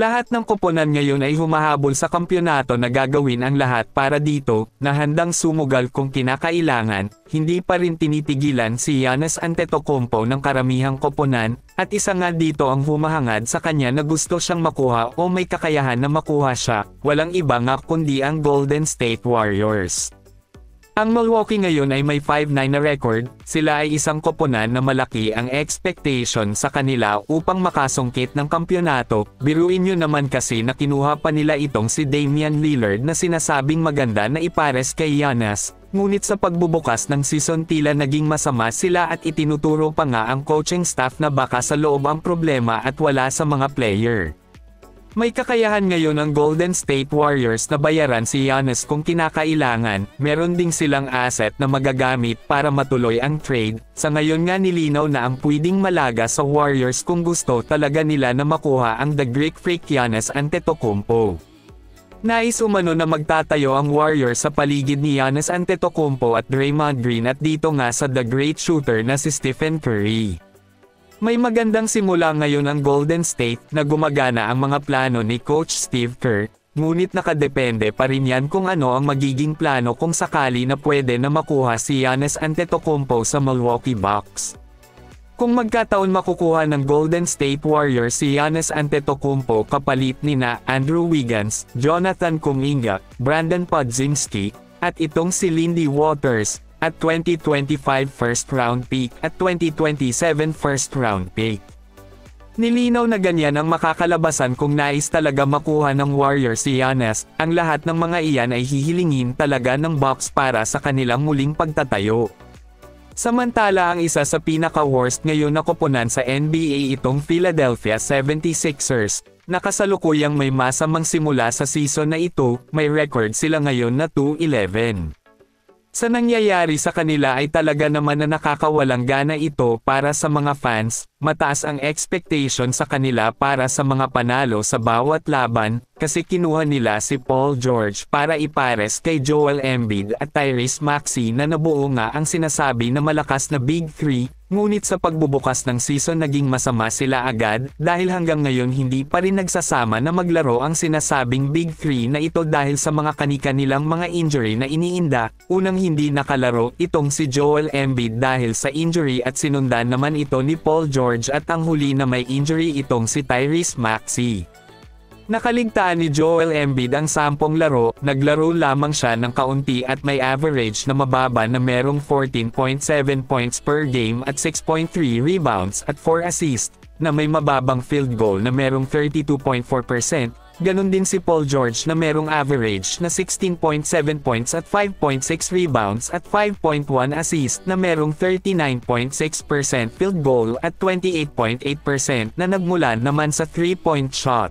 Lahat ng koponan ngayon ay humahabol sa kampyonato na gagawin ang lahat para dito, na handang sumugal kung kinakailangan, hindi pa rin tinitigilan si Giannis Antetokounmpo ng karamihang koponan, at isa nga dito ang humahangad sa kanya na gusto siyang makuha o may kakayahan na makuha siya, walang iba nga kundi ang Golden State Warriors. Ang Milwaukee ngayon ay may 5-9 na record, sila ay isang koponan na malaki ang expectation sa kanila upang makasungkit ng kampyonato. Biruin nyo naman kasi na kinuha pa nila itong si Damian Lillard na sinasabing maganda na ipares kay Giannis, ngunit sa pagbubukas ng season tila naging masama sila at itinuturo pa nga ang coaching staff na baka sa loob ang problema at wala sa mga player. May kakayahan ngayon ang Golden State Warriors na bayaran si Giannis kung kinakailangan, meron ding silang asset na magagamit para matuloy ang trade, sa ngayon nga nilinaw na ang pwedeng malaga sa Warriors kung gusto talaga nila na makuha ang The Greek Freak Giannis Antetokounmpo. Nais umano na magtatayo ang Warriors sa paligid ni Giannis Antetokounmpo at Draymond Green at dito nga sa The Great Shooter na si Stephen Curry. May magandang simula ngayon ang Golden State na gumagana ang mga plano ni Coach Steve Kerr, ngunit nakadepende pa rin yan kung ano ang magiging plano kung sakali na pwede na makuha si Giannis Antetokounmpo sa Milwaukee Bucks. Kung magkataon makukuha ng Golden State Warriors si Giannis Antetokounmpo kapalit nina Andrew Wiggins, Jonathan Kuminga, Brandon Podziemski, at itong si Lindy Waters, at 2025 first round pick at 2027 first round pick. Nilinaw na ganyan ang makakalabasan kung nais talaga makuha ng Warriors si Giannis, ang lahat ng mga iyan ay hihilingin talaga ng Bucks para sa kanilang muling pagtatayo. Samantala ang isa sa pinaka-worst ngayon na koponan sa NBA itong Philadelphia 76ers, na kasalukuyang may masamang simula sa season na ito, may record sila ngayon na 2-11. Sa nangyayari sa kanila ay talaga naman na nakakawalang gana ito para sa mga fans, mataas ang expectation sa kanila para sa mga panalo sa bawat laban, kasi kinuha nila si Paul George para ipares kay Joel Embiid at Tyrese Maxey na nabuo nga ang sinasabi na malakas na Big Three, ngunit sa pagbubukas ng season naging masama sila agad, dahil hanggang ngayon hindi pa rin nagsasama na maglaro ang sinasabing Big Three na ito dahil sa mga kani-kanilang mga injury na iniinda. Unang hindi nakalaro itong si Joel Embiid dahil sa injury at sinundan naman ito ni Paul George at ang huli na may injury itong si Tyrese Maxey. Nakaligtaan ni Joel Embiid ang 10 laro, naglaro lamang siya ng kaunti at may average na mababa na merong 14.7 points per game at 6.3 rebounds at 4 assists, na may mababang field goal na merong 32.4%, ganon din si Paul George na merong average na 16.7 points at 5.6 rebounds at 5.1 assists na merong 39.6% field goal at 28.8% na nagmula naman sa 3-point shot.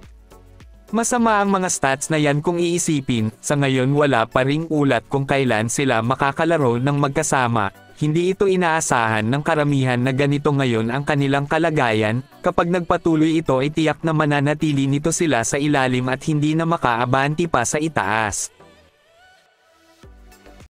Masama ang mga stats na yan kung iisipin, sa ngayon wala pa ring ulat kung kailan sila makakalaro ng magkasama, hindi ito inaasahan ng karamihan na ganito ngayon ang kanilang kalagayan, kapag nagpatuloy ito ay tiyak na mananatili nito sila sa ilalim at hindi na makaabanti pa sa itaas.